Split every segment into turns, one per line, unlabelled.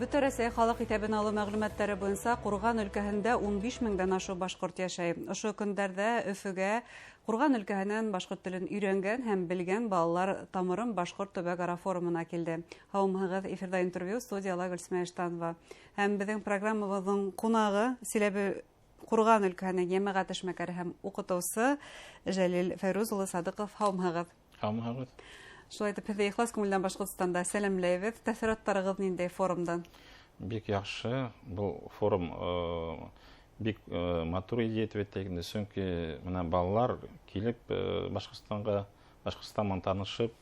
Бөтен Рәсәй халык итәбен алу мәгълүматлары буенча Курган өлкәһендә 15 меңдән ашу башкорт яшәй. Ошо көндәрдә Өфөгә Курган өлкәһеннән башкорт телен өйрәнгән һәм белгән балалар тамырым башкорт төбәк-ара форумына килде. Һаумыгыз, эфирда интервью, студияла Гөлсемә Эштанова. Һәм безнең программабызның кунагы Силәбе Курган өлкәһенең җәмәгать эшмәкәре һәм укытучысы Җәлил Фәйруз улы Садыков. Һаумыгыз.
Һаумыгыз.
Шулай итеп, һеҙҙе ихлас күңелдән Башҡортостанда сәләмләйбеҙ. Тәьҫораттарығыҙ ниндәй форумдан?
Бик яҡшы. Был форум бик матур идея итеп, сөнки менә балалар килеп Башҡортостанға танышып,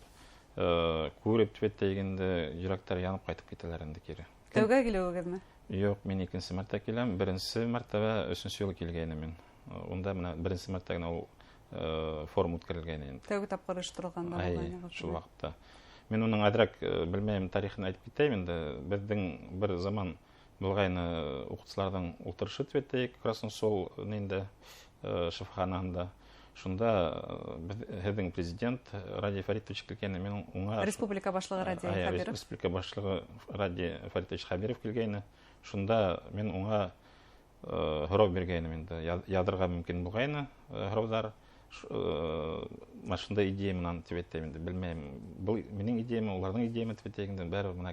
күреп тигәндә йөрәктәр янып ҡайтып китәләр инде кире.
Тәүгә килеүегеҙме?
Юҡ, мин икенсе мәртә киләм. Беренсе мәртәбә, өсөнсө юлы килгәйнем мин. Унда менә беренсе мәртә генә ул форум үткәрелгән инде.
Тәүге тапҡыр оштырылғанда булғайны.
Шул ваҡытта. Мин уның әҙерәк белмәйем, тарихын әйтеп китәйем инде. Беҙҙең бер заман булғайны уҡытыусыларҙың ултырышы тип Красный Сол шифаханаһында. Шунда һеҙҙең президент Ради Фаритович килгәйне. Мин уңа
Республика башлығы Ради Хабиров.
Республика башлығы Ради Фаритович Хабиров килгәйне. Шунда мин уңа һорау биргәйнем инде. Яҙырға мөмкин булғайны һорауҙар. Машында идея менән тип әйтәм инде, белмәйем. Был минең идеяме, уларның идеяме тип әйтәгәндә, бәрі менә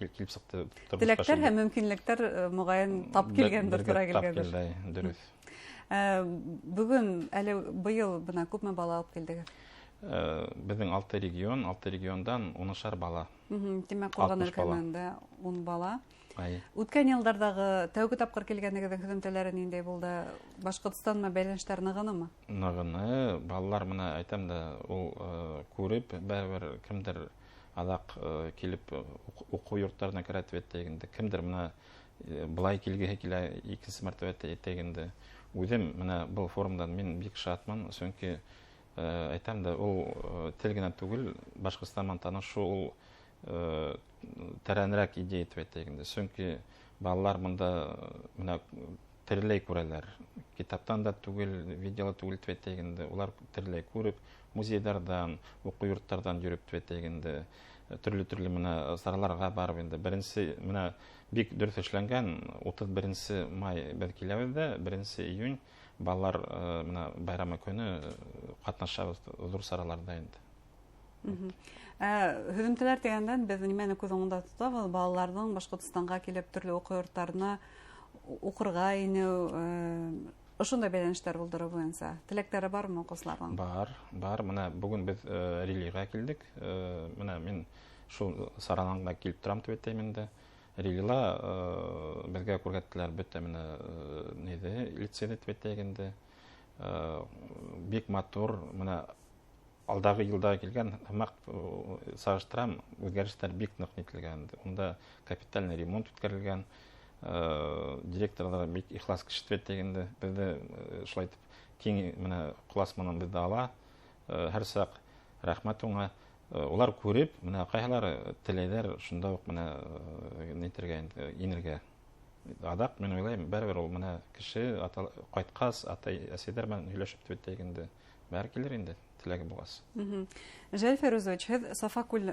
килеп сыҡты.
Теләктәр һәм мөмкинлектәр мөғәйен тап килгәндер, тура килгәндер.
Дөрөҫ.
Бүгөн, әле быйыл бына күпме бала алып килдегеҙ?
Беҙҙең 6 региондан 10 бала.
Тимәк, Курган өлкәһендә 10 бала. Үткән йылдарҙағы тәүге тапҡыр килгәнегеҙҙең һөҙөмтәләре ниндәй булды? Башҡортостанмы бәйләнештәр нығынымы?
Нығыны. Балалар менә әйтәм дә, ул күреп, бәребер кемдер аҙаҡ килеп уҡыу йорттарына керә тип әйтәгәндә, кемдер менә былай килгеһе килә, икенсе мәртәбә әйтәгәндә. Үҙем менә был форумдан мин бик шатмын, сөнки әйтәм дә, ул тел генә түгел, Башҡортостан менән танышу ул тәрәнерәк идея итеп әйтәгәндә. Сөнки балалар монда менә тереләй күрәләр. Китаптан да түгел, видеола түгел итеп әйтәгәндә, улар тереләй күреп, музейҙардан, уҡыу йорттардан йөрөп итеп әйтәгәндә, төрлө менә сараларға барып инде. Беренсе менә бик дөрөҫ эшләнгән 31 май беҙ киләбеҙ дә, 1 июнь балалар менә байрамы көнө ҡатнашабыҙ ҙур сараларҙа инде.
Һөҙөмтәләр тигәндән беҙ нимәне күҙ уңында тотабыҙ? Балаларҙың Башҡортостанға килеп төрлө уҡыу йорттарына уҡырға инеү, ошондай бәйләнештәр булдырыу буйынса. Теләктәре бармы уҡыусыларҙың?
Бар. Менә бүген беҙ Рилиға килдек. Менә мин шул сараланға килеп торам тип әйтәм инде. Рилила беҙгә күрһәттеләр бөтә менә лицейҙы тип әйтәгәндә. Бик матур, менә алдағы йылда килгән һымаҡ сағыштырам, үҙгәрештәр бик ныҡ ителгән. Унда капитальный ремонт үткәрелгән, директорҙар бик ихлас кеше тип әйтәгәндә, беҙҙе шулай итеп киң менә ҡолас менән беҙҙе ала. Һәр саҡ рәхмәт уңа. Улар күреп, менә ҡайһылары теләйҙәр шунда уҡ менә нитергә инергә. Аҙаҡ мин уйлайым, бәребер ул менә кеше ҡайтҡас, атай-әсәйҙәр менән һөйләшеп тип әйтәгәндә, бәр килер инде.
Жәлил Фәйрүзович, һеҙ Сафакүл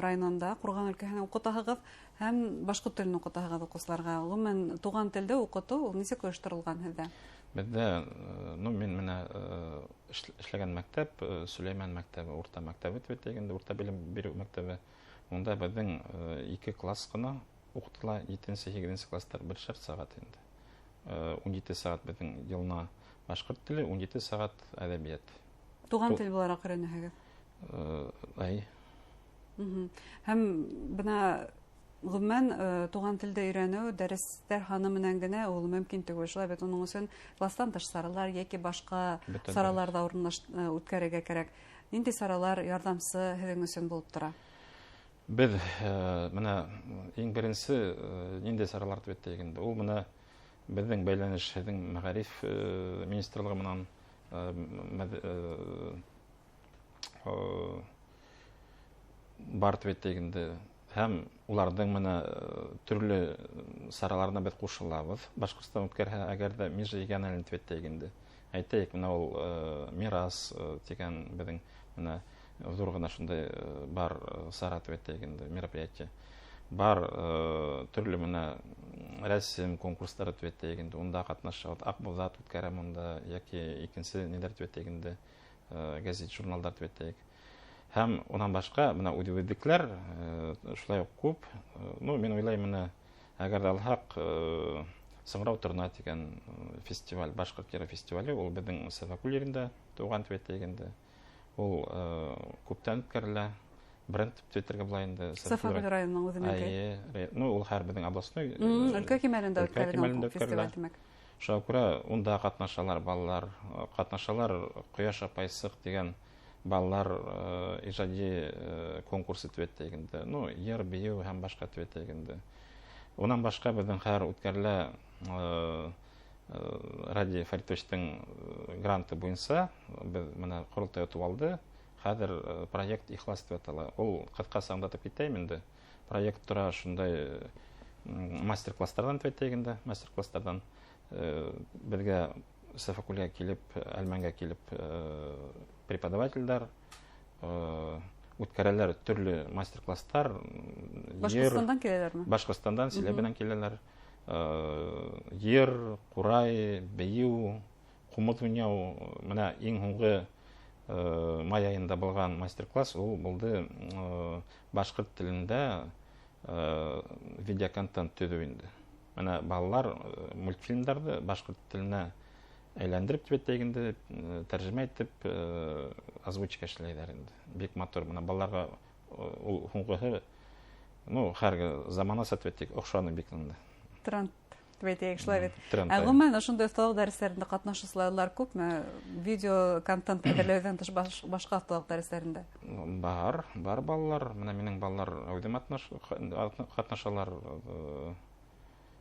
районында Курган өлкәһенә уҡытаһығыҙ һәм башҡорт телен уҡытаһығыҙ уҡыусыларға. Ғөмүмән туған телде уҡытыу нисек ойошторолған һеҙҙә?
Беҙҙә, мин менә эшләгән мәктәп, Сөләймән мәктәбе, урта мәктәбе тип әйтәгәндә, урта белем биреү мәктәбе. Унда беҙҙең 2 класс ҡына уҡытыла, 7-8 кластар 1 сәғәт инде. 17 сәғәт беҙҙең йылына башҡорт теле, 17 сәғәт әҙәбиәт.
Туған тел булараҡ өйрәнәһегеҙ? Һәм бына ғөмүмән туған телде өйрәнеү дәрестәр һаны менән генә ул мөмкин түгел. Шулай бит уның өсөн кластан тыш саралар йәки башҡа сараларҙа үткәрергә кәрәк. Ниндәй саралар ярҙамсы һеҙҙең өсөн булып тора?
Беҙ менә иң беренсе ниндәй саралар тип әйтәгәндә, ул менә беҙҙең бәйләнеш һеҙҙең мәғариф министрлығы менән бар тип әйтәгәндә, һәм уларҙың менә төрлө сараларына беҙ ҡушылабыҙ. Башҡортостан үткәрһә, әгәр дә межрегиональ тип әйтәгәндә, әйтәйек, менә ул мирас тигән беҙҙең менә ҙур ғына шундай бар сара тип әйтәгәндә мероприятие. бар төрле менә рәсем конкурслары төбәтегенде, онда катнаша, Акбузат үткәрәм онда, яки икенче ниләр төбәтегенде, газет, журналдар төбәтег. Һәм онан башка менә үдибекләр шулай ук күп. Ну, мен уйлайм, менә әгәр дә алһак, Сыңрау торна дигән фестиваль, Башкорт йыры фестивале, ул безнең Сафакул ерендә туган төбәтегенде. Ул күптән үткәрелә. Бренд төбәтергә була инде.
Сафакул районының үзенеке.
Ну, ул һәр безнең областной
өлкә кимәлендә үткәрелгән фестиваль димәк.
Шуңа күрә онда катнашалар балалар, катнашалар Кояш апайсык дигән балалар иҗади конкурсы төбәтегенде. Ну, йыр, бию һәм башка төбәтегенде. Онан башка безнең һәр үткәрелә Ради Фаритовичтың гранты буенча без менә курултай үтеп алды. Хәзер проект Ихлас дип атала. Ул кыска саңдатып китәм инде. Проект тора шундай мастер-класстардан төбәтегенде, мастер-класстардан безгә Сафакулга килеп, Әлмәнгә килеп преподавательләр үткәрәләр төрле мастер-класстар.
Башкортстандан киләләрме?
Башкортстандан, Силәбеннән киләләр. Йыр, курай, бию, кумыт уйнау, менә иң һуңгы май айында булган мастер-класс ул булды башкорт телендә видеоконтент төзү инде. Менә балалар мультфильмнарны башкорт теленә әйләндереп төбәтегенде, тәрҗемә итеп озвучка эшләйләр инде. Бик матур. Менә балаларга ул һуңгыһы, ну, һәрге замана сәтвәтик охшаны бик инде.
Тренд төбәтег шулай бит. Гомумән шундай осталык дәресләрендә катнашучылар күпме? Видео контент әзерләүдән тыш башка осталык дәресләрендә?
Бар балалар. Менә минең балалар әүдем катнашалар.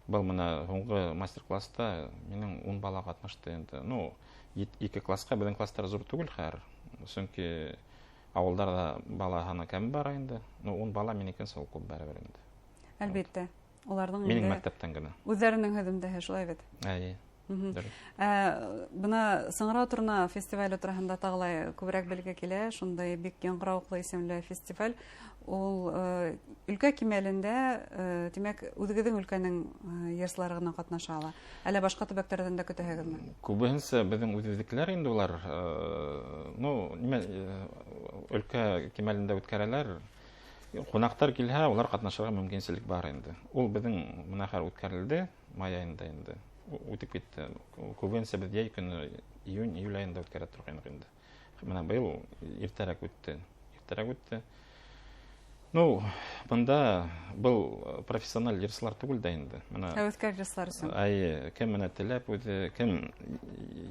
Был менә һуңгы мастер-класста минең 10 бала катнашты инде. Ну, 2 класска, безнең класстар зур түгел хәзер. Чөнки авылларда бала һаны кем бар инде. Ну, 10 бала минекен сау күп бәрабәр инде.
Әлбәттә. Уларның
минең мәктәптән генә.
Үзләренең һөдемдә шулай бит. Бына Сыңрау торна фестивале турында тагылай күбрәк белгә килә. Шундай бик яңгырауклы исемле фестиваль. Ул өлкә кимәлендә, димәк, үзегезнең өлкәнең йырчылары гына катнаша ала. Әле башка төбәкләрдән дә көтәһегезме?
Күбенсе безнең үзебезнекеләр инде улар. Ну, нимә өлкә кимәлендә үткәрәләр. Кунактар килһә, улар катнашырга мөмкинчелек бар инде. Ул безнең менә һәр үткәрелде май айында инде. Үтеп китте. Күбенсе без яй көне июнь, июль айында үткәрә торган инде. Менә быел иртәрәк үтте. Ну, монда был профессиональ йырчылар түгел дә инде. Менә
Өскәр йырчылар өчен.
Кем менә теләп үзе, кем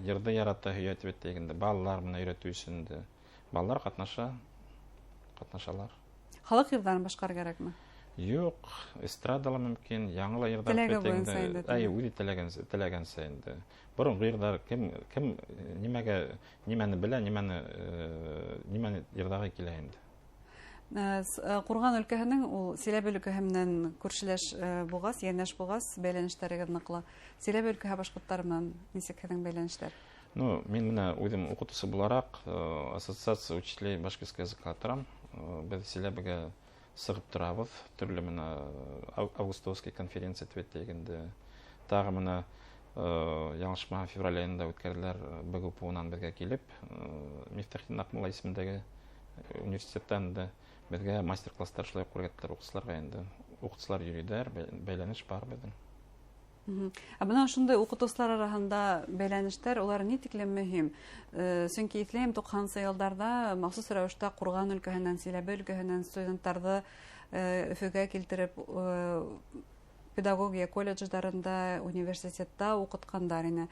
йырды ярата һөят бетегенде, балалар менә өйрәтү өчен дә. Балалар катнашалар.
Халык йырдарын башкарырга кирәкме?
Юк, эстрадала мөмкин, яңгыла йырдар бетегенде. Үзе теләгәнсә инде. Борынгы йырдар кем нимәне белә, нимәне йырдага килә инде.
Курган өлкәһенең ул Силәбе өлкәһе менән күршеләш булгас, янәш булгас, бәйләнешләре ныклы. Силәбе өлкәһе башкортлары белән ничек һеҙҙең бәйләнештәр?
Ну, мин менә үҙем укытыусы булараҡ ассоциация учителей башкирского языка торам. Без Силәбегә сығып торабыҙ. Төрлө менә августовский конференция төбәтегенде. Тағы менә яңылышмаһам февраль айында үткәрҙеләр БГУПУнан беҙгә килеп, Мифтахиддин Аҡмулла исемендәге университеттан да безгә мастер-класстар шулай күргәттеләр уҡытыусыларға инде. Уҡытыусылар йөрөйҙәр, бәйләнеш бар беҙҙең.
Бына шундай уҡытыусылар араһында бәйләнештәр, улар ни тиклем мөһим. Сөнки иҫләйем 90-нсы йылдарда махсус рәүештә Ҡурған өлкәһенән, Силәбе өлкәһенән студенттарҙы Өфөгә килтереп педагогия колледждарында, университетта уҡытҡандар ине.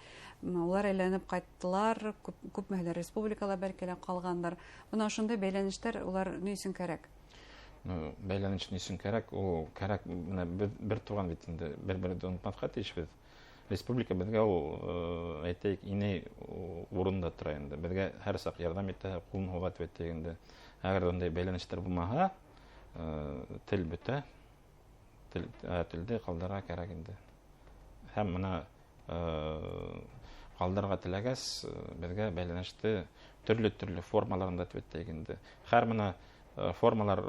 Улар әйләнеп ҡайттылар, күпмеһеләр республикала бәлки лә ҡалғандар. Бына шундай бәйләнештәр улар ни өсөн кәрәк?
Бәйләнеш ни өсөн кәрәк? Ул кәрәк, бер туған бит инде, бер-берҙе онотмаҫҡа тейешбеҙ. Республика беҙгә ул, әйтәйек, инәй урында тора инде. Беҙгә һәр саҡ ярҙам итә, ҡулын һуҙа инде. Әгәр ундай бәйләнештәр булмаһа, тел бөтә. Телде ҡалдырға кәрәк инде. Һәм менә ҡалдырға теләгәс, беҙгә бәйләнеште төрлө формаларында төбәтәйек инде. Һәр менә формалар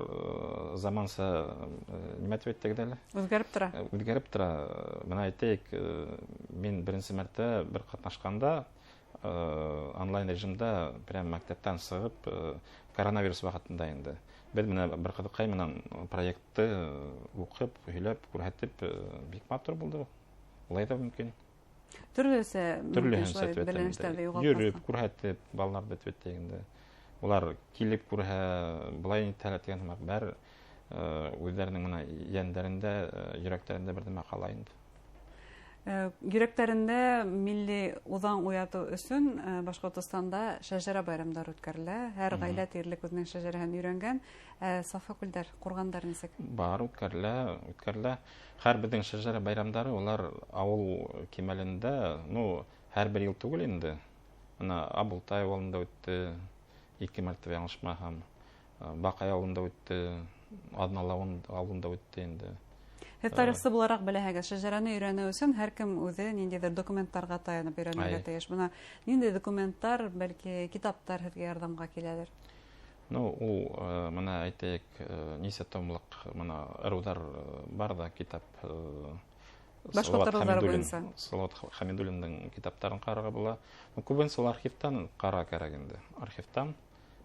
заманса нимә дип әйттек әле?
Үзгәреп тора.
Үзгәреп тора. Менә әйтәйек, мин беренче мәртә бер катнашканда онлайн режимда прям мәктәптән сыгып коронавирус вакытында инде. Без менә бер кызыкай менән проектты укып, һөйләп, күрһәтеп бик матур булды. Улай да мөмкин.
Төрлесе
белгечләрдә йөреп, күрһәтеп, балаларны әйтәгәндә. Улар килеп күрһә, булай итәләр дигән һәм бер үзләренең менә яндәрендә, йөрәкләрендә бер нәмә кала инде.
Йөрәкләрендә милли узан уяту өчен Башкортстанда шәҗәрә байрамнары үткәрелә. Һәр гаилә тирлек үзенең шәҗәрәһен өйрәнгән. Сафа күлдәр, кургандар нисек?
Бар үткәрелә. Һәр безнең шәҗәрә байрамнары улар авыл кимәлендә, һәр бер ел түгел инде. Менә Абултай авылында үтте, 2 мәртәбә яңшмаһам. Бакай авылында үтте, Аднала авылында үтте инде.
Тарихсы буларак беләһегез, шәҗәрәне өйрәнү өчен һәркем үзе ниндидер документларга таянып өйрәнергә тиеш. Менә нинди документлар, бәлки китаптар һезгә ярдәмгә киләдер?
Ул менә әйтәйек, нисә томлык менә ырулар бар да китап.
Башкорт ырулары буенча.
Салават Хамидуллинның китаптарын карарга була. Күбенсе ул архивтан кара кирәк инде.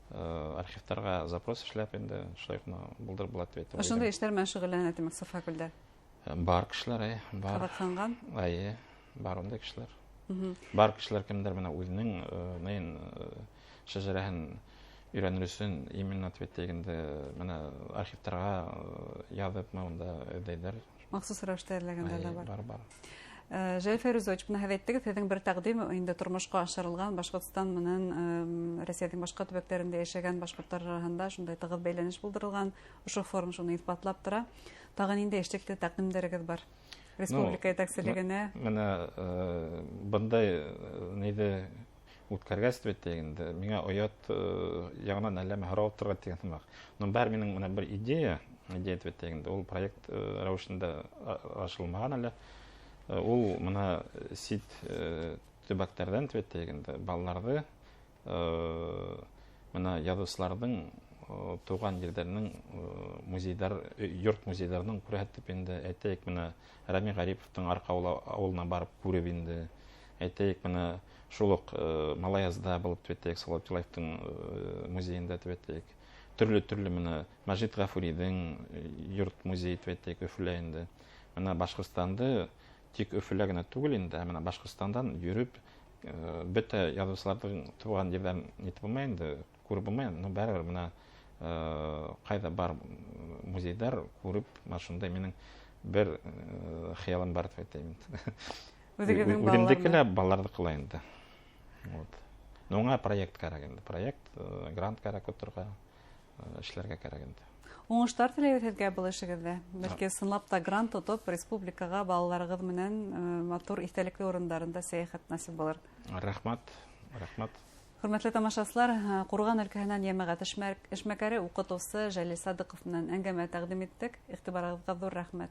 Архивтарга запрос эшләп инде, шулай булдырып була дип әйтәм.
Шундай эшләр белән шөгыльләнә димәк, Сафа күлдә.
Бар кешеләр, бар.
Кабатланган?
Бар ондай кешеләр. Бар кешеләр кемдер менә үзенең шәҗәрәһен өйрәнер өчен именно дип әйтәгәндә, менә архивтарга язып, монда әйдәр.
Махсус рәвештә эзләгәндәр бар.
Бар.
Җәй Фәрүзович, менә әйттегез, сезнең бер тәкъдим инде тормышка ашырылган, Башкортстан менән Россиянең башка төбәкләрендә яшәгән башкортлар арасында шундай тыгыз бәйләнеш булдырылган. Ошо форум шуны исбатлап тора. Тагын инде эшлекле тәкъдимнәрегез бар. Республика итәкчелегенә.
Менә бындай нидә үткәргәс дип әйтәгәндә, миңа оят ягынан әллә һорау торырга дигән. Бар минем менә бер идея дип әйтәгәндә, ул проект рәвешендә ашылмаган әле. Ул менә сит төбәкләрдән дип әйтәгәндә, балаларны менә язучыларның туган җирләренең музейлар, йорт музейларының күрһәтеп инде, әйтәйек, менә Рами Гариповның Арка авылына барып күреп инде. Әйтәйек, менә шул ук Малаязда булып дип әйтәйек, Салават Юлаевның музеенда дип әйтәйек. Төрле менә Мәҗит Гафуридің йорт музее дип әйтәйек, Өфөлә инде. Менә Башкортстанда тик Өфөлә генә түгел инде, менә Башкортстандан йөреп, бөтә язучыларның туган җирдән нитеп булмый инде, күреп булмый, бәрәбер менә кайда бар музейлар күреп, менә шундай минем бер хыялым бар дип әйтәм. Үземдекеләр балаларны кыла инде. Аңа проект кирәк инде. Проект, грант кирәк оттырга, эшләргә кирәк инде.
Уңышлар теләгез сезгә бу эшегездә. Бәлки сынлап та грант тотып, республикага балаларыгыз менән матур истәлекле урыннарында сәяхәт насип булыр.
Рәхмәт.
Хөрмәтле тамашачылар, Курган өлкәһеннән җәмәгать эшмәкәре, укытучысы Җәлил Садыйков белән әңгәмә тәкъдим иттек. Игътибарыгызга зур рәхмәт.